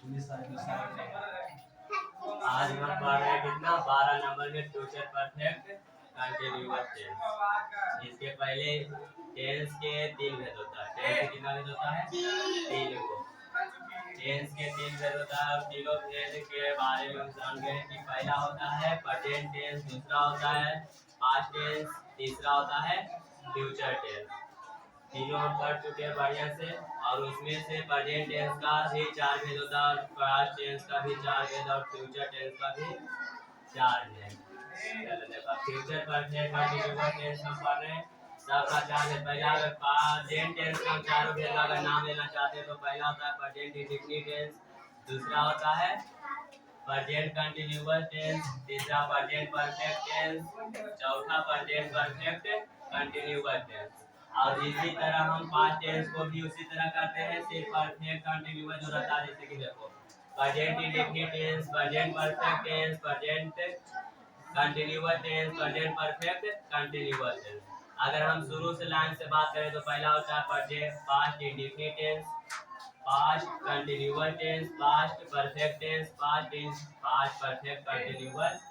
आज हम पढ़ रहे हैं कितना 12 नंबर में फ्यूचर परफेक्ट कंटिन्यूअस टेंस। इसके पहले टेंस के 3 भेद होता है। टेंस के कितना भेद होता है? 3 को। टेंस के 3 भेद होता है और तीनों भेद के बारे में हम जान गए कि पहला होता है प्रेजेंट टेंस, दूसरा होता है पास्ट टेंस, तीसरा होता है फ्यूचर टेंस। तीनों हम पढ़ चुके हैं बढ़िया से। और उसमें से प्रेजेंट टेंस का भी 4 भेद होता है और पास्ट टेंस का भी 4 भेद और फ्यूचर टेंस का भी 4 भेद। चलो देखो फ्यूचर परफेक्ट कंटिन्यूअस टेंस हम पढ़ रहे हैं। सबका 4 भेद। पहला अगर प्रेजेंट टेंस का चारों भेद का अगर नाम लेना चाहते हैं तो पहला होता है प्रेजेंट इंडेफिनिट टेंस, दूसरा होता है प्रेजेंट कंटिन्यूअस टेंस, तीसरा प्रेजेंट परफेक्ट टेंस, चौथा प्रेजेंट परफेक्ट कंटिन्यूअस टेंस। और इसी तरह हम पास्ट टेंस को भी उसी तरह करते हैं, सिर्फ परफेक्ट कंटिन्यूअस जो रहता है। जैसे कि देखो present indefinite tense, present perfect tense, present continuous tense, present perfect continuous tense. अगर हम शुरू से लाइन से बात करें तो पहला होता है present past indefinite tense, past continuous tense, past perfect tense, past perfect continuous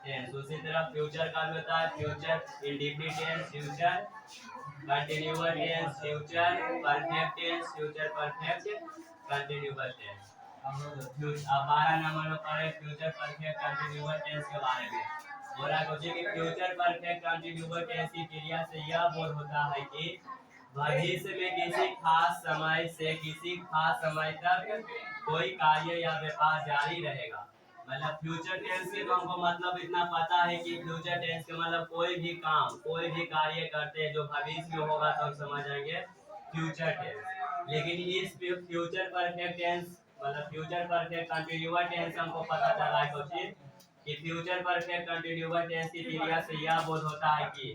tense. उसी तरह फ्यूचर का भी होता है future indefinite tense, future continuous tense, future perfect tense, future perfect continuous tense. अब 12 नंबर में पढ़े फ्यूचर परफेक्ट कंटिन्यूअस टेंस के बारे में। बोला सोचिए कि फ्यूचर परफेक्ट कंटिन्यूअस टेंस की क्रिया से यह बोध होता है कि भविष्य में किसी खास समय से किसी खास समय तक कोई कार्य या व्यापार जारी रहेगा। मतलब फ्यूचर टेंस के तो हमको मतलब इतना पता है कि फ्यूचर टेंस के मतलब कोई भी काम, कोई भी कार्य करते हैं जो भविष्य में होगा तो हम समझ जाएंगे फ्यूचर टेंस। लेकिन इस फ्यूचर परफेक्ट टेंस मतलब फ्यूचर परफेक्ट कंटिन्यूअस टेंस हमको पता चला है क्वेश्चन कि फ्यूचर परफेक्ट कंटिन्यूअस टेंस की क्रिया से यह बोध होता है कि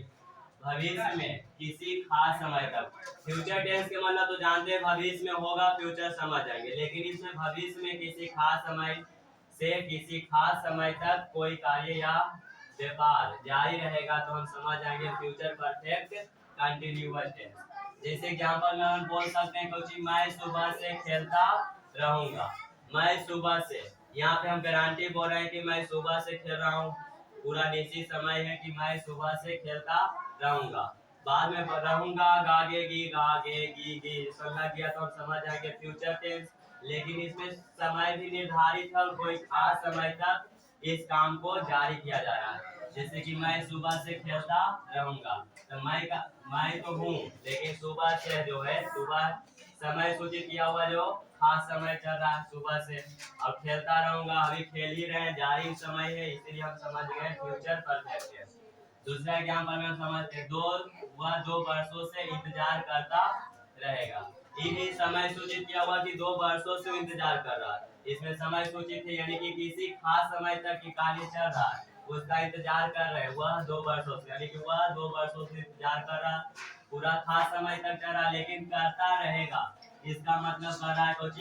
भविष्य में किसी खास समय तक। फ्यूचर टेंस के मतलब तो जानते हैं भविष्य में होगा, फ्यूचर समझ जाएंगे। लेकिन इसमें भविष्य में किसी खास समय से किसी खास समय तक कोई कार्य या व्यापार जारी रहेगा तो हम समझ जाएंगे फ्यूचर परफेक्ट कंटिन्यूअस टेंस। जैसे एग्जांपल में हम बोल सकते हैं कुछ मैं सुबह से खेलता रहूंगा। मैं सुबह से, यहाँ पे हम गारंटी बोल रहे हैं कि मैं सुबह से खेल रहा हूँ, पूरा निश्चित समय है कि मैं सुबह से खेलता रहूंगा। बाद में रहूंगा गागेगी गागेगी गी सब लग गया तो हम समझ जाएंगे फ्यूचर टेंस। लेकिन इसमें समय भी निर्धारित है और कोई खास समय तक इस काम को जारी किया जा रहा है। जैसे कि मैं सुबह से खेलता रहूंगा तो मैं तो हूँ, लेकिन सुबह से जो है सुबह समय सूचित किया हुआ जो खास समय चल रहा है सुबह से, और खेलता रहूंगा अभी खेल ही रहे हैं, जारी समय है, इसीलिए हम समझ गए फ्यूचर परफेक्ट टेंस। दूसरा एग्जांपल में हम समझते हैं वह 2 वर्षों से इंतजार करता रहेगा। ये भी समय सूचित किया हुआ कि 2 वर्षों से इंतजार कर रहा है। इसमें समय सूचित है यानी कि किसी खास समय तक की कार्य चल रहा है, उसका इंतजार कर रहे हैं वह 2 वर्षों से, यानी कि वह 2 वर्षों से इंतजार कर रहा, पूरा खास समय तक कर रहा लेकिन करता रहेगा। इसका मतलब कर रहा है कुछ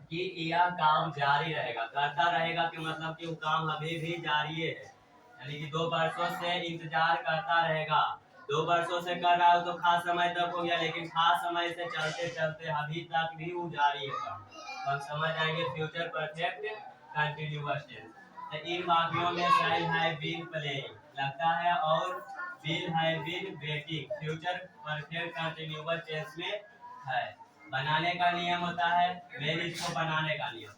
कि यह काम जारी रहेगा। करता रहेगा कि मतलब कि वो काम अभी भी जारी है, यानी कि 2 वर्षों से इंतजार करता रहेगा। 2 वर्षों से कर रहा हो तो खास समय तक हो गया, लेकिन खास समय से चलते चलते अभी तक भी वो जारी है काम। तो हम समझ आएंगे फ्यूचर परफेक्ट कंटिन्यूअस टेंस। तो इन वाक्यों में शैल है बीन प्लेइंग लगता है और विल है been waiting future perfect continuous tense में है। बनाने का नियम होता है, मेन इसको बनाने का नियम,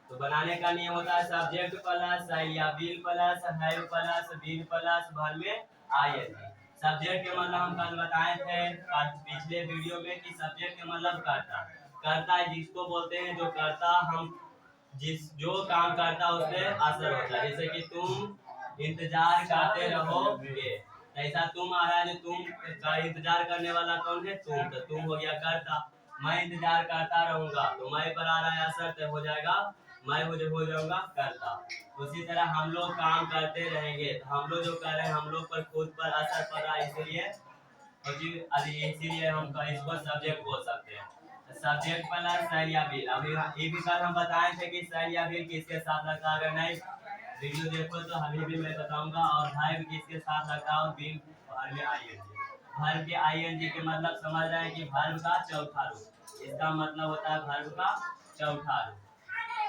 तो बनाने का नियम होता है सब्जेक्ट प्लस या will plus have plus been plus verb में आईएनजी। सब्जेक्ट के मतलब हम कल बताए थे पिछले वीडियो में कि सब्जेक्ट के मतलब करता, करता है जिसको बोलते हैं जो करता, हम जो काम करता उससे असर होता है। जैसे कि तुम इंतजार करते रहोगे, ऐसा तुम आ रहा है, तुम का इंतजार करने वाला कौन है? तुम, तो तुम हो गया करता। मैं इंतजार करता रहूंगा तो मैं पर आ रहा है असर, तो हो जाएगा मैं हो जाऊंगा करता। उसी तरह हम लोग काम करते रहेंगे तो हम लोग जो कर रहे हैं हम लोग पर खुद पर असर पड़ रहा है, इसीलिए हम इसको सब्जेक्ट बोल सकते हैं। सब्जेक्ट प्लस शैल या विल। अभी ये भी कल हम बताए थे कि शैल या विल किसके साथ लगता है, अगर नहीं वीडियो देखो तो अभी भी मैं बताऊंगा। और वर्ब किसके साथ लगता है और बीन वर्ब में आईएनजी। वर्ब के आईएनजी के मतलब समझ रहे हैं कि वर्ब का चौथा रूप, इसका मतलब होता है वर्ब का चौथा रूप।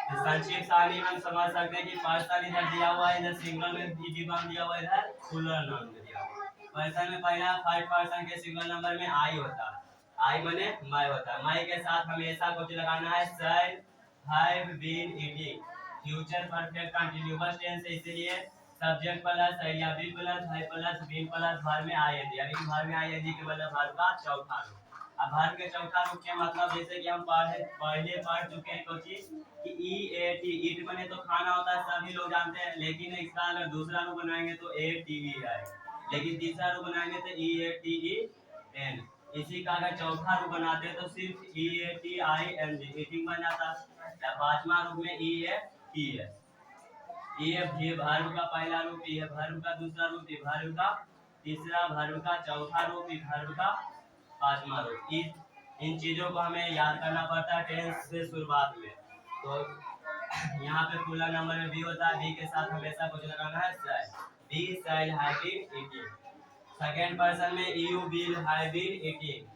तो संक्षिप्त सारणी में हम समझ सकते हैं कि पर्सन इधर दिया हुआ है, इधर सिंगल में डिजिट दिया हुआ है, इधर प्लूरल नाउन में दिया हुआ है। पर्सन में पहला थर्ड पर्सन के सिंगल नंबर में आई होता है, आई माने मैं होता है। मैं के साथ हमेशा कुछ लगाना है सेड, have been, eating. Future perfect continuous tense है, इसलिए सब्जेक्ट प्लस या बी प्लस है प्लस बीन प्लस वर्ब में आईएनजी, यानी वर्ब में आईएनजी के मतलब वर्ब का चौथा रूप। अब वर्ब के चौथा रूप के मतलब जैसे कि हम पहले पढ़ चुके हैं कोई चीज कि ई ए टी, ईट बने तो खाना होता है, सभी लोग जानते हैं, लेकिन इसका अगर दूसरा रूप बनाएंगे तो ए टी ई है, लेकिन तीसरा रूप बनाएंगे तो ई ए टी ई एन। इसी का अगर चौथा रूप बनाते हैं तो सिर्फ E A T I N G, eating बन जाता है। पांचवा रूप में ई ए टी है, ये वर्ब का पहला रूप, ये वर्ब का दूसरा रूप, ये वर्ब का तीसरा, वर्ब का चौथा रूप, ये वर्ब का पांचवा रूप। इन चीजों को हमें याद करना पड़ता है टेंस से शुरुआत में। तो यहाँ पे पूरा नंबर में बी होता है, बी के साथ हमेशा कुछ लगाना है shall, be shall have been eating. Second person में you will have been eating,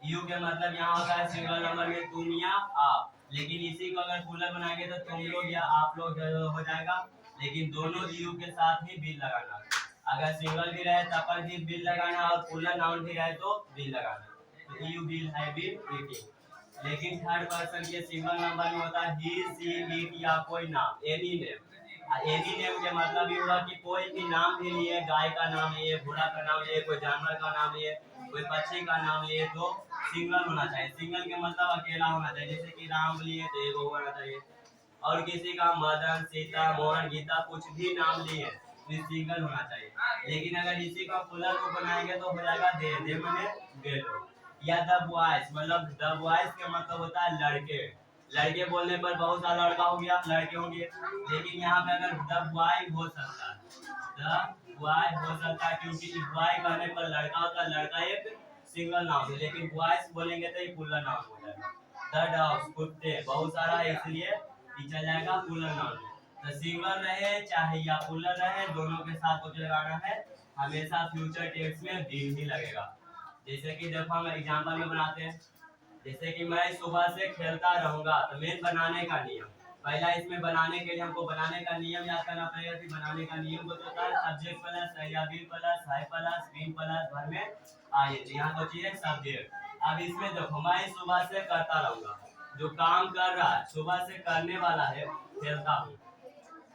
you के मतलब यहाँ होता है सिंगल नंबर में तुम या आप, लेकिन इसी को अगर प्लूरल बनाएंगे तो तुम लोग या आप लोग हो जाएगा, लेकिन दोनों यू के साथ ही बिल लगाना। अगर सिंगल भी रहे तब पर भी बिल लगाना और प्लूरल नाउन भी रहे तो बिल लगाना। तो you will have been eating. लेकिन थर्ड पर्सन के सिंगल नंबर में होता है ही सी इट या कोई नाम, एनी नेम। एनी नेम के मतलब ये हुआ कि कोई भी नाम भी लिए, गाय का नाम लिए, घोड़ा का नाम लिए, कोई जानवर का नाम लिए, कोई पक्षी का नाम लिए तो सिंगल होना चाहिए। सिंगल के मतलब अकेला होना चाहिए, जैसे कि राम लिए तो एक होना चाहिए। और किसी का मदन, सीता, मोहन, गीता कुछ भी नाम लिए तो सिंगल होना चाहिए। लेकिन अगर इसी का प्लूरल को बनाएंगे तो हो जाएगा दे माने दे लोग, या द बॉयज, मतलब द बॉयज के मतलब होता है लड़के। लड़के बोलने पर बहुत सारा लड़का हो गया, लड़के होंगे, लेकिन यहाँ पे अगर द बॉय हो सकता है, द बॉय हो सकता है, क्योंकि बॉय कहने पर लड़का होता है, लड़का एक सिंगल नाउन है, लेकिन बॉयज बोलेंगे तो ये प्लूरल नाउन हो जाएगा। द डॉग्स, कुत्ते बहुत सारा है, इसलिए चल जाएगा प्लूरल नाउन में। तो सिंगल रहे चाहे या प्लूरल रहे, दोनों के साथ कुछ लगाना है, हमेशा फ्यूचर टेंस में बीन ही लगेगा। जैसे कि देखो हम एग्जांपल में बनाते हैं, जैसे कि मैं सुबह से खेलता रहूंगा, तो मेन बनाने का नियम, पहला इसमें बनाने के लिए हमको बनाने का नियम याद करना पड़ेगा कि बनाने का नियम कुछ होता है सब्जेक्ट प्लस या बी प्लस है प्लस बीन प्लस भर में आए, यहाँ को चाहिए सब्जेक्ट। अब इसमें देखो मैं सुबह से करता रहूंगा, जो काम कर रहा है सुबह से करने वाला है खेलता हूँ,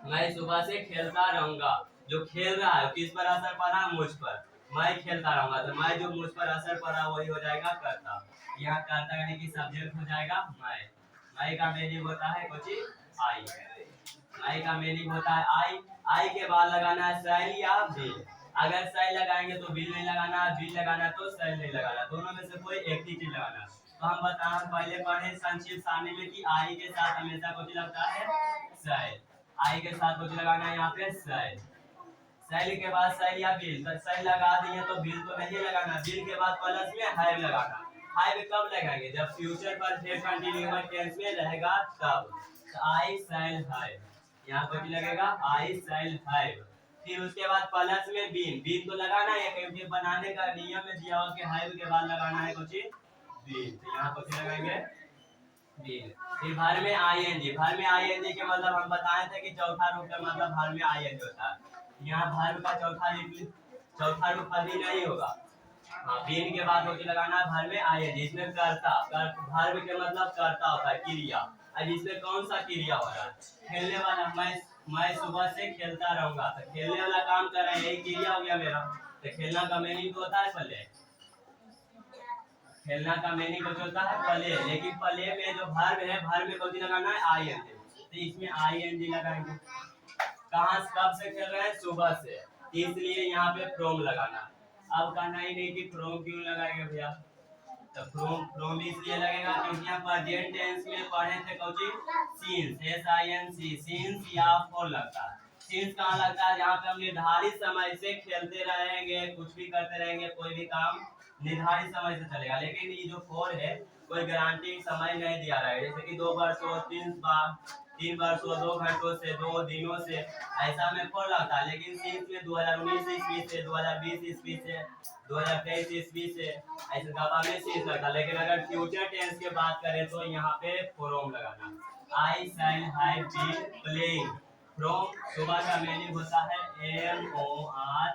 मैं सुबह से खेलता रहूंगा, जो खेल रहा है किस पर असर पड़ा, मुझ पर, मैं खेलता रहूंगा, तो मैं जो मुझ पर असर पड़ा वही हो जाएगा करता। यहाँ करता यानी कि सब्जेक्ट हो जाएगा मैं का मीनिंग होता है कुछ आई, मैं का मीनिंग होता है आई। आई के बाद लगाना है सेल या बिल, अगर सेल लगाएंगे तो बिल नहीं लगाना, बिल लगाना तो सेल नहीं लगाना, दोनों में से कोई एक ही चीज लगाना। तो हम बता पहले पढ़े संक्षिप्त सारणी में कि आई के साथ हमेशा कुछ लगता है सेल, आई के साथ कुछ लगाना है यहाँ पे सेल, सेल के बाद सेल या बिल, तो सेल लगा दिए तो बिल तो नहीं लगाना, बिल के बाद प्लस में हैव लगाना। हैव कब लगाएंगे, जब फ्यूचर परफेक्ट कंटीन्यूअस टेंस में रहेगा तब। तो आई सेल हैव, यहाँ पर लगेगा आई सेल हैव, फिर उसके बाद प्लस में बीन, बीन तो लगाना है क्योंकि बनाने का नियम में दिया हुआ कि हैव के बाद लगाना है कुछ बीन, तो यहाँ पर लगाएंगे बीन। फिर भर में आईएनजी, भर में आईएनजी के मतलब हम बताए थे कि चौथा रूप का मतलब भर में आईएनजी होता है, यहाँ भर का चौथा रूप कभी नहीं होगा। हाँ, बीन के बाद होके लगाना है भर में आईएनजी, इसमें करता, भर के मतलब करता होता है क्रिया। अब इसमें कौन सा क्रिया हो रहा है, खेलने वाला, मैं सुबह से खेलता रहूंगा, तो खेलने वाला काम कर रहा है, यही क्रिया हो गया मेरा। तो खेलना का मीनिंग तो होता है प्ले, खेलना का मीनिंग कुछ होता है प्ले, लेकिन प्ले में जो वर्ब है वर्ब में कौन लगाना है आईएनजी, तो इसमें आईएनजी लगाएंगे। कहाँ कब से खेल रहे हैं, सुबह से, इसलिए यहाँ पे फ्रॉम लगाना। अब कहना ही नहीं कि फ्रॉम क्यों लगाएंगे भैया, तो फ्रॉम इसलिए लगेगा क्योंकि यहाँ प्रेजेंट टेंस में पढ़े थे कौची सीन्स, SINC, सीन्स या फॉर लगता है। सीन्स कहाँ लगता है, जहाँ पे हम निर्धारित समय से खेलते रहेंगे, कुछ भी करते रहेंगे, कोई भी काम निर्धारित समय से चलेगा, लेकिन ये जो फॉर है कोई गारंटी समय नहीं दिया रहा है, जैसे कि 2 वर्ष हो 3 बार 3 वर्षों 2 घंटों से 2 दिनों से ऐसा में 4 लगता है। लेकिन सिंस में 2019 ईस्वी से 2020 ईस्वी से 2023 ईस्वी से ऐसे गवा में सिंस लगता है। लेकिन अगर फ्यूचर टेंस की बात करें तो यहाँ पे फ्रॉम लगाना। I shall have been playing. From सुबह का मीनिंग होता है MORNING।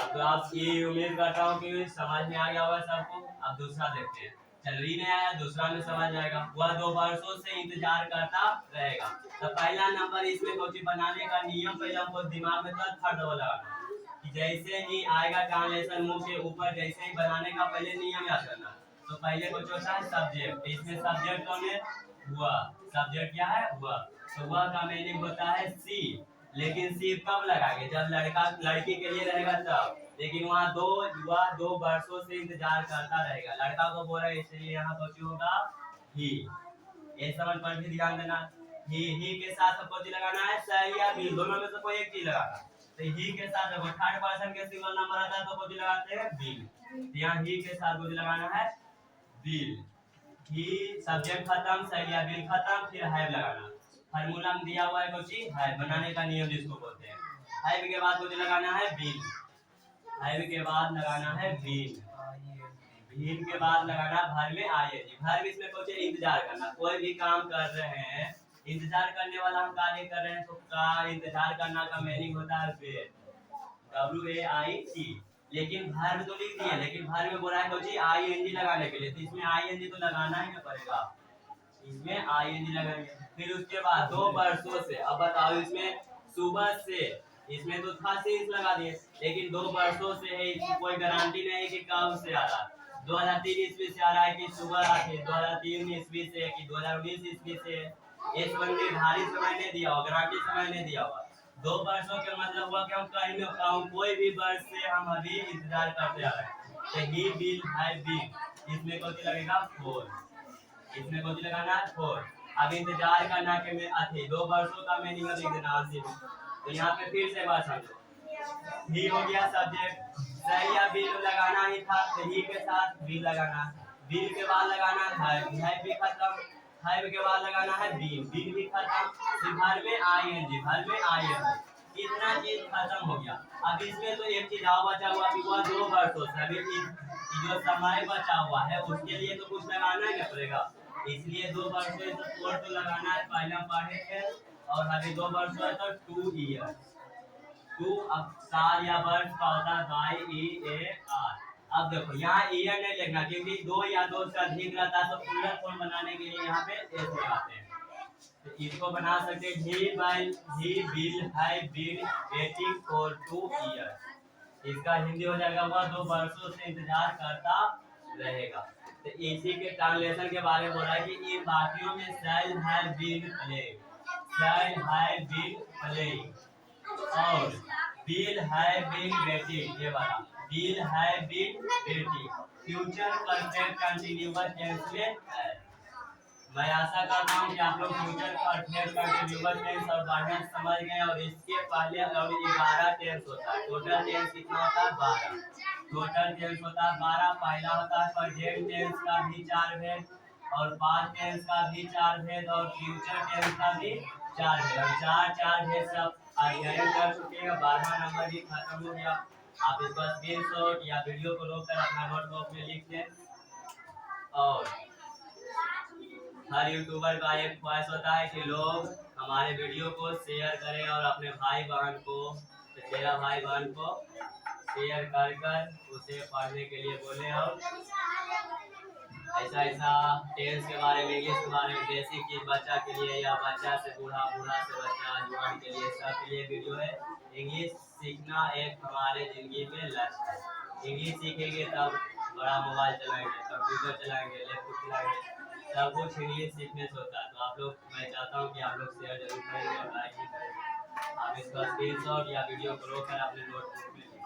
तो आप ये उम्मीद करता हूँ कि समझ में आ गया होगा सबको। अब दूसरा देखते हैं। चल री नहीं आया, दूसरा में समझ जाएगा। वह 2 वर्षों से इंतजार करता रहेगा। तो पहला नंबर इसमें कुछ बनाने का नियम पहले हमको दिमाग में था, थर्ड डबल लगाना कि जैसे ही आएगा ट्रांसलेशन मुंह के ऊपर, जैसे ही बनाने का पहले नियम याद करना। तो पहले कुछ होता है सब्जेक्ट। इसमें सब्जेक्ट कौन है? हुआ। सब्जेक्ट क्या है? हुआ। तो हुआ का मीनिंग होता है सी। लेकिन सी कब लगाएंगे? जब लड़का लड़की के लिए रहेगा तब। लेकिन वहाँ वह 2 वर्षों से इंतजार करता रहेगा। लड़का को बोला, इसलिए यहाँ पर होगा ही। ये समझ पर भी ध्यान देना। ही के साथ सबको लगाना है शैल या बिल, दोनों में से कोई एक चीज लगाना। तो ही के साथ देखो थर्ड पर्सन के सिंगल नंबर आता है तो कुछ लगाते हैं बिल। तो यहाँ ही के साथ कुछ लगाना है बिल। ही सब्जेक्ट खत्म, शैल या बिल खत्म, फिर हैव लगाना। फार्मूला में दिया हुआ है कुछ हैव, बनाने का नियम जिसको बोलते हैं। हैव के बाद कुछ लगाना है बिल। हैव के बाद लगाना है बिल। बिल के बाद लगाना भर में आईएनजी। भर इसमें कुछ इंतजार करना। कोई भी काम कर रहे हैं, इंतजार करने वाला हम कार्य कर रहे हैं तो का इंतजार करना का मीनिंग होता है वेट, WAIT। लेकिन भर तो लिख दिए, लेकिन भर में बोला है कुछ आईएनजी लगाने के लिए, तो इसमें आईएनजी तो लगाना ही ना पड़ेगा। इसमें आईएनजी लगाएंगे। फिर उसके बाद 2 वर्षों से, अब बताओ इसमें सुबह से, इसमें तो था से इस लगा दिए, लेकिन 2 वर्षों से है, इसकी कोई गारंटी नहीं है कि कब से आ रहा है। 2003 ईस्वी से आ रहा है कि सुबह आके 2003 ईस्वी से कि 2019 ईस्वी से, ये संबंधी भारी समय नहीं दिया हुआ, गारंटी समय नहीं दिया हुआ। 2 वर्षों के मतलब हुआ कि हम कहीं में काम कोई भी वर्ष से हम अभी इंतजार करते आ रहे हैं। तो ही विल हैव बीन, इसमें कौन लगेगा 4। इसमें कौन लगाना है 4। अब इंतजार करना के में अथी 2 वर्षों का मीनिंग लिख देना आंसर में। तो यहाँ पे फिर से बात समझो। ही हो गया सब्जेक्ट, सही या बिल लगाना ही था, तो ही के साथ बिल लगाना। बिल के बाद लगाना है हैव भी खत्म, हैव के बाद लगाना है बिल, बिल भी खत्म, फिर भर में आईएनजी, भर में आईएनजी। इतना चीज खत्म हो गया। अब इसमें तो एक चीज और बचा हुआ कि वह 2 वर्षों से अभी जो समय बचा हुआ है उसके लिए तो कुछ लगाना ही पड़ेगा। इसलिए 2 वर्षों से 4 तो लगाना है, पहले हम पढ़े थे। और अभी 2 वर्षों है तो 2 ईयर। 2 अब साल या वर्ष का होता है YEAR। अब देखो यहाँ ईयर नहीं लिखना, क्योंकि 2 या 2 से अधिक रहता है तो प्लूरल फॉर्म बनाने के लिए यहाँ पे एस लगाते हैं। तो इसको बना सकते हैं he will have been waiting for 2 years। इसका हिंदी हो जाएगा वह 2 वर्षों से इंतजार करता रहेगा। तो इसी के ट्रांसलेशन के बारे में बोला है कि इन वाक्यों में shall have been playing, shall have been playing और will have been waiting, ये वाला will have been waiting future perfect continuous tense में है। मैं आशा करता हूँ कि आप लोग फ्यूचर परफेक्ट कंटीन्यूअस टेंस और बढ़िया समझ गए। और इसके पहले और 11 टेंस होता है। टोटल टेंस कितना होता है? 12। टोटल टेंस होता है 12। पहला होता है प्रेजेंट टेंस का भी 4 भेद, और पास्ट टेंस का भी 4 भेद, और फ्यूचर टेंस का भी 4 भेद। और 4 भेद सब अध्ययन कर चुके हैं। 12वां नंबर भी खत्म हो गया। आप इसका स्क्रीनशॉट या वीडियो को रोक कर अपना नोटबुक में लिख लें। और हर यूट्यूबर का एक ख्वाहिश होता है कि लोग हमारे वीडियो को शेयर करें और अपने भाई बहन को, चचेरा भाई बहन को शेयर कर उसे पढ़ने के लिए बोले। और ऐसा टेंस के बारे में, इंग्लिश के बारे में बेसिक चीज बच्चा के लिए या बच्चा से बूढ़ा, बूढ़ा से बच्चा, जवान के लिए, सब के लिए वीडियो है। इंग्लिश सीखना एक हमारे जिंदगी में लक्ष्य है। इंग्लिश सीखेंगे तब बड़ा मोबाइल चलाएंगे, कंप्यूटर चलाएंगे, लैपटॉप चलाएंगे, सब कुछ इंग्लिश सीखने से होता है। तो आप लोग, मैं चाहता हूँ कि आप लोग शेयर जरूर करेंगे और लाइक भी करेंगे। आप इसका स्क्रीनशॉट या वीडियो को रोक कर अपने नोटबुक में लिख लीजिए।